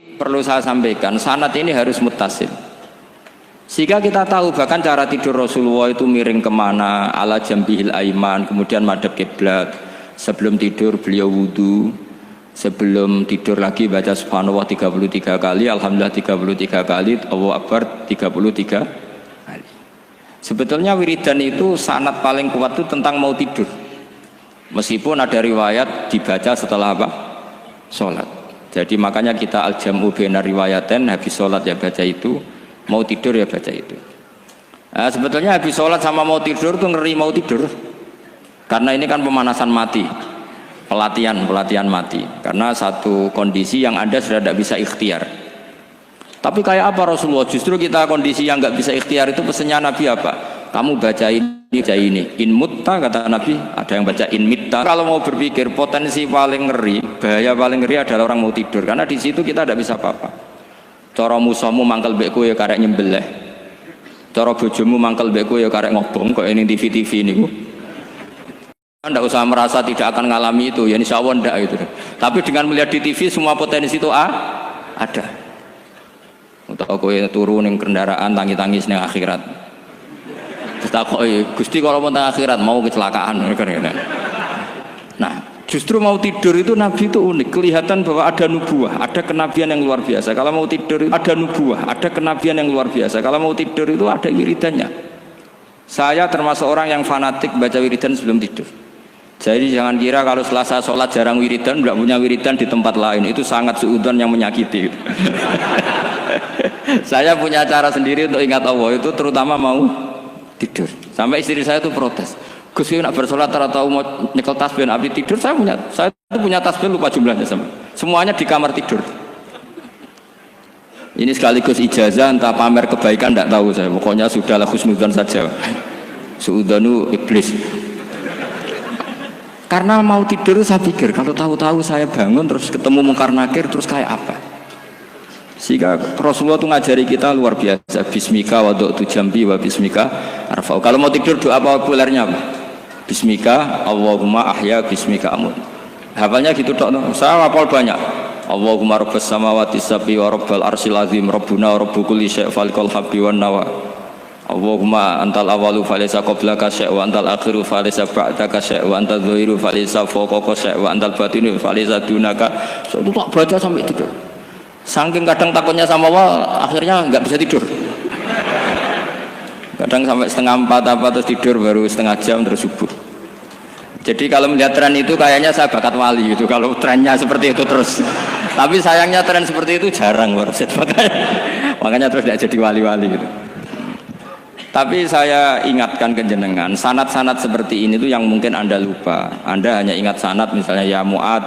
Perlu saya sampaikan, sanad ini harus muttasil. Sehingga kita tahu bahkan cara tidur Rasulullah itu miring kemana, ala jambihil aiman, kemudian madhab kiblat. Sebelum tidur beliau wudu, sebelum tidur lagi baca subhanallah 33 kali, alhamdulillah 33 kali, Allahu akbar 33 kali. Sebetulnya wiridan itu sanad paling kuat itu tentang mau tidur. Meskipun ada riwayat dibaca setelah apa? Sholat. Jadi makanya kita al-jam'u baina riwayaten, habis sholat ya baca itu, mau tidur ya baca itu. Nah, sebetulnya habis sholat sama mau tidur tuh ngeri mau tidur. Karena ini kan pemanasan mati, pelatihan mati. Karena satu kondisi yang Anda sudah tidak bisa ikhtiar. Tapi kayak apa Rasulullah? Justru kita kondisi yang nggak bisa ikhtiar itu pesannya Nabi apa? Kamu baca ini, in mutta kata Nabi, ada yang baca in mitta. Kalau mau berpikir potensi paling ngeri, bahaya paling ngeri adalah orang mau tidur, karena di situ kita tidak bisa apa-apa. Cara musuhmu mangkel bekku ya karek nyembelih, cara bojomu mangkel bekku ya karek ngobong, kok ini TV ini. Anda usah merasa tidak akan mengalami itu, ya insya Allah enggak itu. Tapi dengan melihat di TV semua potensi itu ada. Untuk aku turun yang kendaraan tangis-tangis ning akhirat. Gusti kalau mau akhirat mau kecelakaan. Nah, justru mau tidur itu Nabi itu unik, kelihatan bahwa ada nubuah, ada kenabian yang luar biasa. Kalau mau tidur itu ada nubuah, ada kenabian yang luar biasa. Kalau mau tidur itu ada wiridannya. Saya termasuk orang yang fanatik baca wiridan sebelum tidur. Jadi jangan kira kalau selasa sholat jarang wiridan, tidak punya wiridan di tempat lain, itu sangat suudzon yang menyakiti. Saya punya cara sendiri untuk ingat Allah, itu terutama mau tidur. Sampai istri saya itu protes, Gus nak bersolat tahu mau nyekel tasbih abdi tidur. Saya itu punya tasbih lupa jumlahnya semuanya di kamar tidur. Ini sekaligus ijazah entah pamer kebaikan tidak tahu saya, pokoknya sudahlah husnudzon saja. Suudzonu iblis. Karena mau tidur saya pikir kalau tahu-tahu saya bangun terus ketemu mungkar nakir terus kayak apa. Sehingga Rasulullah itu ngajari kita luar biasa. Bismika wadu'tu jambi wa bismika arfa'u. Kalau mau tidur doa populernya apa? Bismika Allahumma ahya bismika amut. Hafalnya gitu dok. Saya hafal banyak. Allahumma rabbas samawati sab'i wa rabbal arsyil azim rabbuna wa rabbu kulli syai' falikal habbi wan nawa. Allahumma antal awalu falaysa qablaka syai' wa antal akhiru falaysa ba'daka syai' wa antal dhahiru falaysa fawqaka syai' wa antal batinu falaysa dunaka. So, itu tak baca sampai tidur. Saking kadang takutnya sama Allah, akhirnya nggak bisa tidur. Kadang sampai setengah 4 apa terus tidur baru setengah jam terus subuh. Jadi kalau melihat tren itu kayaknya saya bakat wali gitu. Kalau trennya seperti itu terus. Tapi sayangnya tren seperti itu jarang warset makanya terus tidak jadi wali-wali gitu. Tapi saya ingatkan ke jenengan, sanad-sanad seperti ini tuh yang mungkin Anda lupa. Anda hanya ingat sanad misalnya ya Mu'ad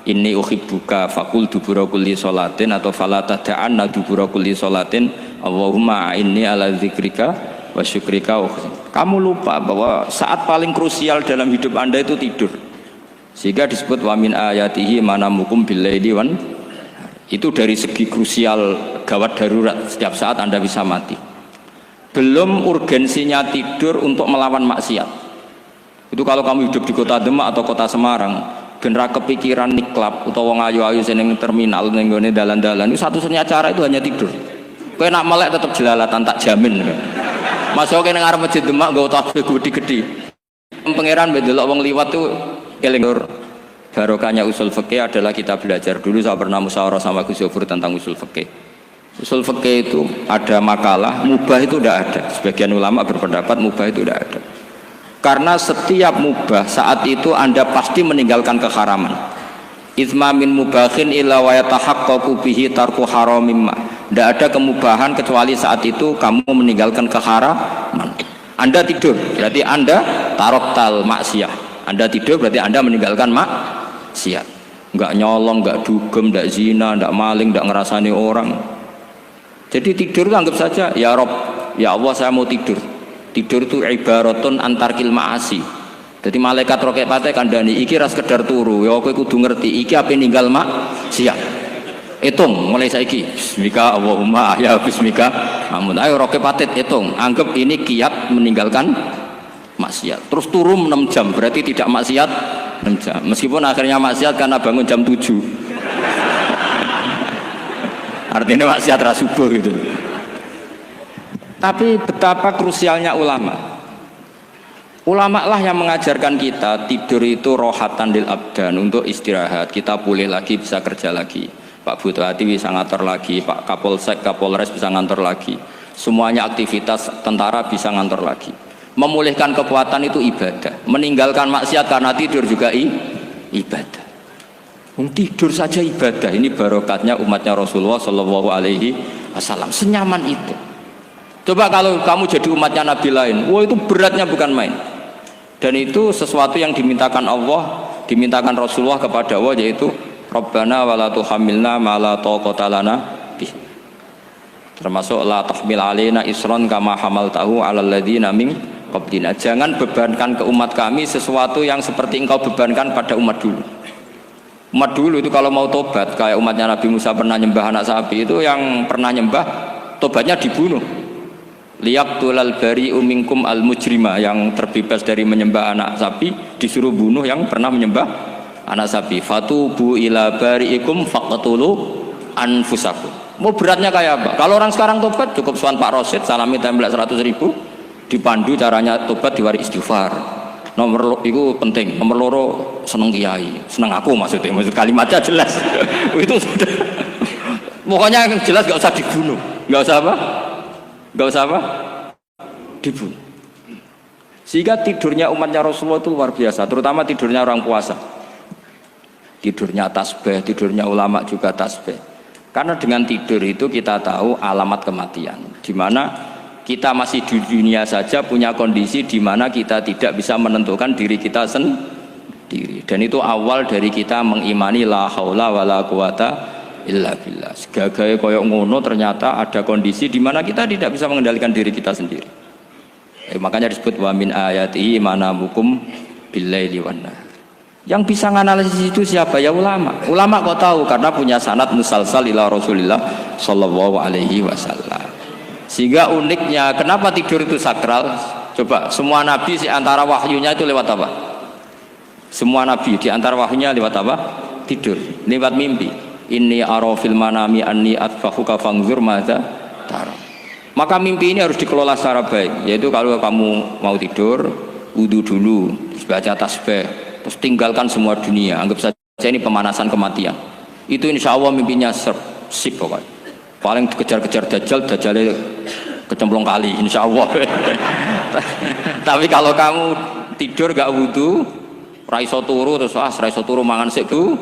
inni uhibbuka faqul dubura kulli sholatin atau fala tad'anna dubura kulli sholatin Allahumma inni ala dzikrika wa syukrika. Kamu lupa bahwa saat paling krusial dalam hidup Anda itu tidur. Sehingga disebut wa min ayatihi manamukum billaili wan. Itu dari segi krusial gawat darurat, setiap saat Anda bisa mati. Belum urgensinya tidur untuk melawan maksiat. Itu kalau kamu hidup di kota Demak atau kota Semarang, genera kepikiran niklap atau wong ayu-ayu seneng terminal ning gone dalan-dalan itu satu-satunya cara itu hanya tidur. Kowe nak melek tetep jelalatan tak jamin. Masuk nang arep masjid Demak nggo tasbih gede-gede. Pangeran ndelok wong liwat tuh eling. Barokahnya usul fikih adalah kita belajar dulu. Saya pernah musyawarah sama Gus Yofur tentang usul fikih. Usul fikih itu ada makalah mubah itu tidak ada. Sebagian ulama berpendapat mubah itu tidak ada. Karena setiap mubah saat itu Anda pasti meninggalkan keharaman. Itsma min mubahin illa wa yatahaqqaqu bihi tarku haramimma. Tidak ada kemubahan kecuali saat itu kamu meninggalkan keharaman. Anda tidur, berarti Anda taroktal maksiyah. Anda tidur berarti Anda meninggalkan maksiat. Enggak nyolong, enggak dugem, enggak zina, enggak maling, enggak ngerasani orang. Jadi tidur itu anggap saja ya Rob, ya Allah saya mau tidur. Tidur itu ibaratun antarkil ma'asi. Jadi malaikat roket pate kandani iki ras sekedar turu. Ya kowe kudu ngerti iki ape ninggal maksiat. Hitung mulai saiki. Bismika Allahumma ya bismika. Amun ayo roket pate hitung. Anggap ini kiat meninggalkan maksiat. Terus turu 6 jam berarti tidak maksiat 6 jam. Meskipun akhirnya maksiat karena bangun jam 7. Artinya maksiat ra subuh gitu. Tapi betapa krusialnya ulama. Ulama lah yang mengajarkan kita tidur itu rohatan lil abdan, untuk istirahat. Kita pulih lagi, bisa kerja lagi. Pak Bupati bisa ngantor lagi, Pak Kapolsek, Kapolres bisa ngantor lagi. Semuanya aktivitas tentara bisa ngantor lagi. Memulihkan kekuatan itu ibadah. Meninggalkan maksiat karena tidur juga ibadah. Tidur saja ibadah. Ini barokatnya umatnya Rasulullah Shallallahu Alaihi Wasallam. Senyaman itu. Coba kalau kamu jadi umatnya Nabi lain, wah itu beratnya bukan main. Dan itu sesuatu yang dimintakan Allah, dimintakan Rasulullah kepada Allah, yaitu Rabbana wa la tuhammilna ma la taqata lana bih. Termasuk la tahmil alaina isron kama hamaltahu 'alal ladzina min qablina. Jangan bebankan ke umat kami sesuatu yang seperti engkau bebankan pada umat dulu. Umat dulu itu kalau mau tobat, kayak umatnya Nabi Musa pernah nyembah anak sapi, itu yang pernah nyembah tobatnya dibunuh. Liyaqtulal bari'u minkum al mujrima, yang terbebas dari menyembah anak sapi disuruh bunuh yang pernah menyembah anak sapi. Fatubu ila bari'ikum faqtulu anfusakum. Mau beratnya kayak apa? Kalau orang sekarang tobat cukup sowan Pak Rosid, salami template 100.000, dipandu caranya tobat, diwari istighfar. Nomor itu penting. Nomor loro seneng kiai, seneng aku maksudnya, maksud kalimatnya jelas. Itu sudah. Pokoknya yang jelas gak usah dibunuh, gak usah apa? Gak usah apa? Dibunuh. Sehingga tidurnya umatnya Rasulullah itu luar biasa, terutama tidurnya orang puasa. Tidurnya tasbih, tidurnya ulama juga tasbih. Karena dengan tidur itu kita tahu alamat kematian. Di mana kita masih di dunia saja punya kondisi di mana kita tidak bisa menentukan diri kita sendiri. Dan itu awal dari kita mengimani la haula wala quwata illa billah. Segagai koyok ngono ternyata ada kondisi di mana kita tidak bisa mengendalikan diri kita sendiri. Makanya disebut wa min ayatihi manamukum billaili wan nahar. Yang bisa menganalisis itu siapa? Ya ulama. Ulama kok tahu karena punya sanad musalsal ila Rasulillah sallallahu alaihi wasallam. Sehingga uniknya kenapa tidur itu sakral? Coba semua nabi di antara wahyunya itu lewat apa? Semua nabi di antara wahyunya lewat apa? Tidur, lewat mimpi. Inni ara fil manami anni atfahuka fangzur madza tara. Maka mimpi ini harus dikelola secara baik, yaitu kalau kamu mau tidur, wudu dulu, terus baca tasbih, terus tinggalkan semua dunia, anggap saja ini pemanasan kematian. Itu insya Allah mimpinya sip pokoknya. Paling dikejar-kejar dajjalnya kecemplung kali, insya Allah. Tapi kalau kamu tidur gak wudu, raiso turu terus raiso turu mangan sik bu.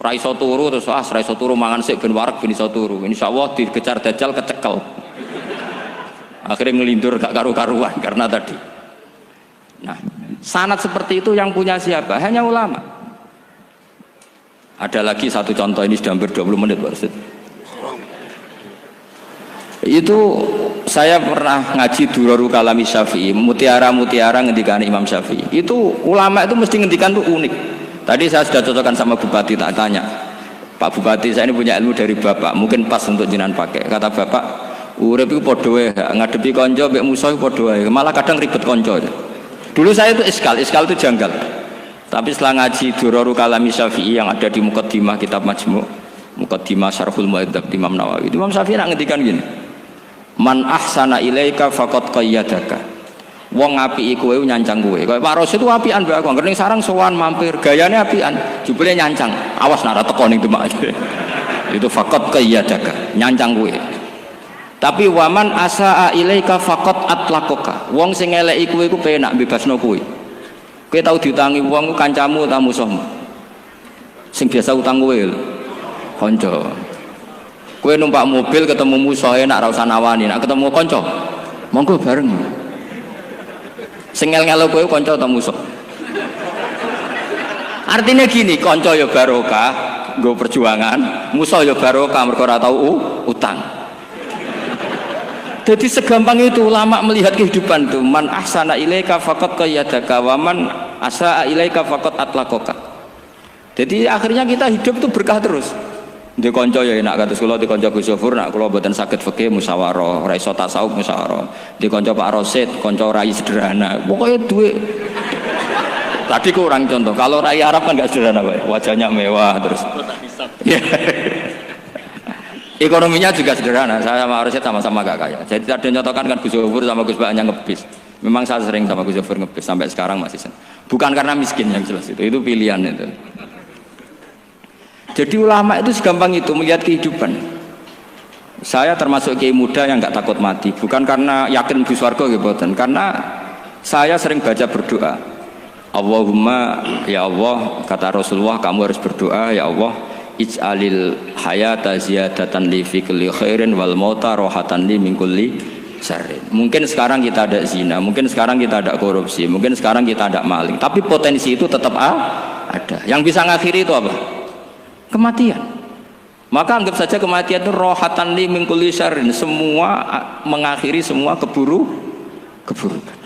Raiso turu terus raiso turu mangan sik ben wareg ben iso turu. Insyaallah dikejar dajjal kecekel. Akhirnya ngelindur gak karu-karuan karena tadi. Nah, sanad seperti itu yang punya siapa? Hanya ulama. Ada lagi satu contoh, ini sudah hampir 20 menit Pak Ustaz. Itu saya pernah ngaji Durarul Kalami Syafi'i, mutiara-mutiara ngendikan Imam Syafi'i. Itu ulama itu mesti ngendikan tuh unik. Tadi saya sudah cocokkan sama Bupati, tak tanya, Pak Bupati saya ini punya ilmu dari Bapak, mungkin pas untuk jenengan pakai. Kata Bapak, urip itu padha wae, ngadepi konco mbek musuh padha wae, malah kadang ribet konco. Dulu saya itu iskal itu janggal. Tapi setelah ngaji Durarul Kalami Syafi'i yang ada di Muqaddimah kitab Majmu', Muqaddimah Syarhul Mu'adzab Imam Nawawi, Imam Syafi'i nak ngendikan gini, man ahsana ilaika faqad qayyadaka. Wong apiki kowe nyancang kowe. Kaya Pak Rosid itu apian mbak aku. Ngerti sarang sowan mampir, gayane apian, jebule nyancang. Awas nak ra teko ning Demak. Itu faqat qayyadaka, nyancang kowe. Tapi waman asaa ilaika faqat atlaqaka. Wong sing eleki kowe iku penak bebasno kowe. Kowe tau diutangi wong kancamu ta musuhmu? Sing biasa utang kowe lho. Kanca. Kowe numpak mobil ketemu musuh enak ra usah nawani, nak ketemu kanca monggo bareng. Sengel ngelo kowe kanca atau musuh. Artinya gini, kanca ya barokah nggo perjuangan, musuh ya barokah mergo ora tau utang. Jadi segampang itu ulama melihat kehidupan tuh, man ahsana ilaika faqad qayyadaka wa man asaa ilaika faqad atlaqaka. Jadi akhirnya kita hidup tuh berkah terus. Di konco ya enak kados kula di konco Gus Zofur nak kula mboten saged fikih musyawarah, ora iso tasawuf musyawarah. Di konco Pak Rosid, konco rai sederhana. Pokoknya duit. Tadi kurang contoh. Kalau rai Arab kan enggak sederhana, Pak. Wajahnya mewah terus. Ekonominya juga sederhana. Saya sama Rosid sama-sama gak kaya. Jadi ada nyotokan kan Gus Zofur sama Gus Baknya ngebis. Memang saya sering sama Gus Zofur ngebis sampai sekarang masih senang. Bukan karena miskin yang jelas itu pilihan itu. Jadi ulama itu segampang itu melihat kehidupan. Saya termasuk kiai muda yang nggak takut mati, bukan karena yakin di surga gitu, karena saya sering baca berdoa. Allahumma ya Allah, kata Rasulullah, kamu harus berdoa ya Allah, ij'alil hayata ziyadatan li fi kulli khairin wal mauta rohatan li min kulli syarrin. Mungkin sekarang kita ada zina, mungkin sekarang kita ada korupsi, mungkin sekarang kita ada maling, tapi potensi itu tetap ada. Yang bisa ngakhiri itu apa? Kematian. Maka anggap saja kematian itu rohatan li min kulli syarrin, semua mengakhiri semua keburukan.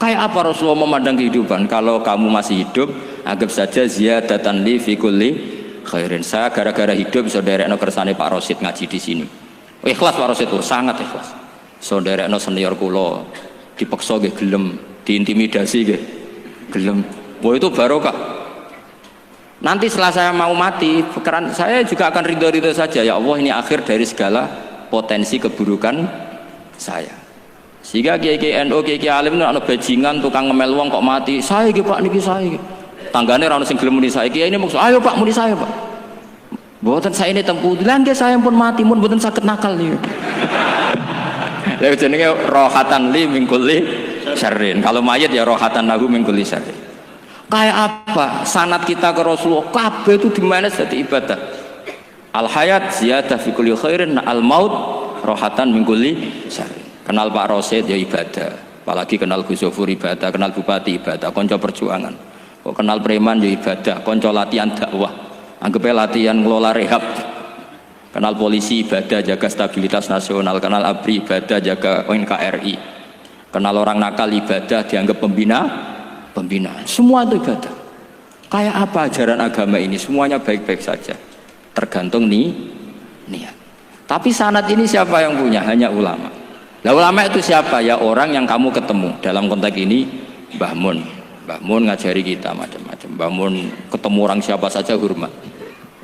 Kayak apa Rasulullah memandang kehidupan? Kalau kamu masih hidup, anggap saja ziyadatan li fi kulli khairin. Saya gara-gara hidup saudaranya kersane Pak Rosid ngaji di sini. Ikhlas Pak Rosid itu sangat ikhlas. Saudaranya senior kulo dipaksa nggih gelem, diintimidasi nggih gelem. Wah itu barokah. Nanti setelah saya mau mati, pikiran saya juga akan ridho-ridho saja. Ya Allah, ini akhir dari segala potensi keburukan saya. Sehingga kiai-kiai NU, kiai-kiai alim itu ana bajingan tukang ngemel wong kok mati. Saya iki Pak niki saya. Tanggane ra ono sing gelem muni saya. Kiai ini maksud, "Ayo Pak muni saya, Pak." Mboten saya ini tempu. Lah nggih saya pun mati mun mboten saged nakal niku. Lha jenenge rohatan li min kulli syarrin. Kalau mayit ya rohatan lahu min kulli syarrin. Kayak apa sanad kita ke Rasulullah kabeh itu dimana jadi ibadah. Al hayat ziyadah fi kulli khairin, al maut rohatan min kulli syarrin. Kenal Pak Rosid ya ibadah, apalagi kenal Gus Zofur ibadah, kenal Bupati ibadah, konco perjuangan. Kok kenal preman ya ibadah, konco latihan dakwah, anggapnya latihan ngelola rehab. Kenal polisi ibadah, jaga stabilitas nasional, kenal ABRI ibadah, jaga NKRI. Kenal orang nakal ibadah, dianggap pembinaan. Semua itu ibadah. Kayak apa ajaran agama ini? Semuanya baik-baik saja, tergantung niat. Tapi sanad ini siapa yang punya? Hanya ulama. Nah ulama itu siapa? Ya orang yang kamu ketemu. Dalam konteks ini Mbah Mun. Mbah Mun ngajari kita macam-macam. Mbah Mun ketemu orang siapa saja hormat.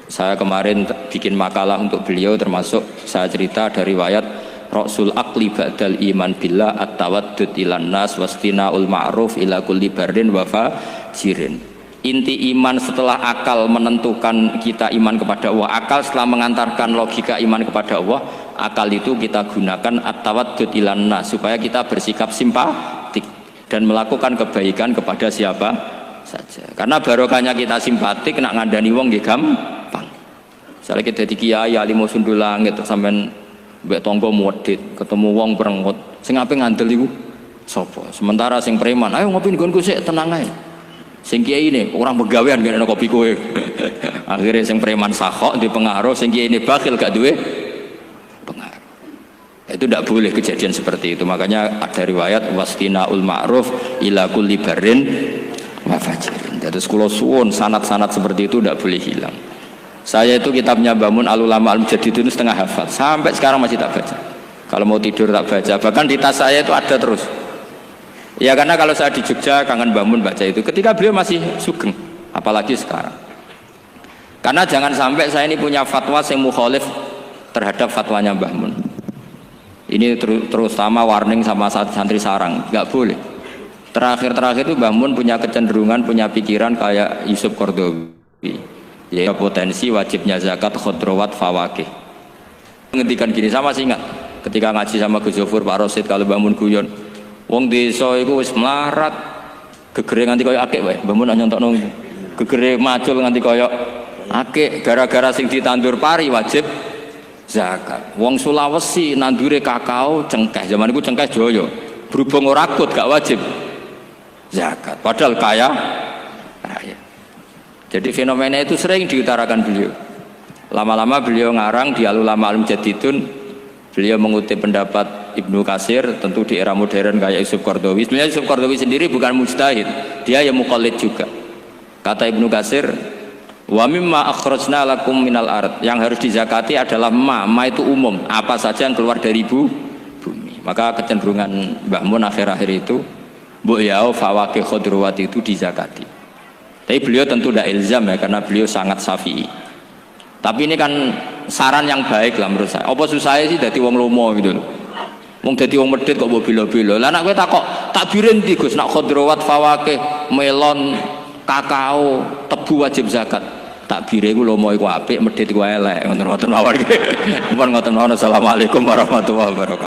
Saya kemarin bikin makalah untuk beliau, termasuk saya cerita dari riwayat Rasul Aqli ba'dal iman billah at-tawaddud ilan nas wastina'ul ma'ruf ila kulli barrin wa fajirin. Inti iman setelah akal menentukan kita iman kepada Allah, akal setelah mengantarkan logika iman kepada Allah, akal itu kita gunakan at-tawaddud ilan nas supaya kita bersikap simpatik dan melakukan kebaikan kepada siapa saja. Karena barokahnya kita simpatik nak ngandani wong nggih gampang. Misalnya kita di kiai alim sundul langit sampean mbek tangga muwedhit ketemu wong perengut sing ape ngandel iku sapa? Sementara sing preman ayo ngopi nggonku sik tenang ae. Sing kiai ini orang pegawean gak ada kopi kowe. Akhirnya sing preman sakhok di pengaruh, sing kiai ini bakhil gak duwe pengaruh. Itu tidak boleh kejadian seperti itu. Makanya ada riwayat wastina'ul ma'ruf ila kulli barrin wa fajirin. Jadi kula suwun sanad-sanad seperti itu tidak boleh hilang. Saya itu kitabnya Bamun Al-Ulama Al-Mujaddid itu setengah hafal. Sampai sekarang masih tak baca. Kalau mau tidur tak baca. Bahkan di tas saya itu ada terus. Ya karena kalau saya di Jogja kangen bangun baca itu ketika beliau masih sugeng, apalagi sekarang. Karena jangan sampai saya ini punya fatwa yang mukhalif terhadap fatwanya Mbah Mun. Ini terutama warning sama santri sarang, nggak boleh. Terakhir itu Mbah Mun punya kecenderungan, punya pikiran kayak Yusuf Qaradawi. Ya potensi wajibnya zakat khodrowat fawakih. Ngendikan gini sama sih ingat ketika ngaji sama Gus Zofur Pak Rosid kalau Mbah Mun guyon. Wong desa iku wis melarat, gegere nganti kaya akik wae. Mbah Mun nyontokno gegere macul nganti kaya akik gara-gara sing ditandur pari wajib zakat. Wong Sulawesi nandure kakao cengkeh, zaman iku cengkeh Jaya. Berhubung ora akut gak wajib zakat. Padahal kaya raya. Jadi fenomena itu sering diutarakan beliau. Lama-lama beliau ngarang di Al-Ulama Al-Mujaddidun. Beliau mengutip pendapat Ibnu Katsir, tentu di era modern kayak Yusuf Qaradawi. Sebenarnya Yusuf Qaradawi sendiri bukan mujtahid, dia yang muqallid juga. Kata Ibnu Katsir, wa mimma akhrajna lakum minal ard, yang harus dizakati adalah ma itu umum, apa saja yang keluar dari bumi. Maka kecenderungan Mbah Mun akhir-akhir itu mbok yao fawakih khudrawat itu dizakati. Tapi beliau tentu tidak ilzam ya, karena beliau sangat syafi'i. Tapi ini kan saran yang baik lah menurut saya. Apa susahnya sih dadi wong lomo gitu loh. Wong dadi wong medhit kok mbok bela-bela. Lah nek kowe takok takbire ndi Gus? Nak khadrawat fawakih, melon, kakao, tebu wajib zakat. Takbire iku lomo iku apik, medhit iku elek. Ngoten-ngoten mawon. Mumpun ngoten mawon. Assalamualaikum warahmatullahi wabarakatuh.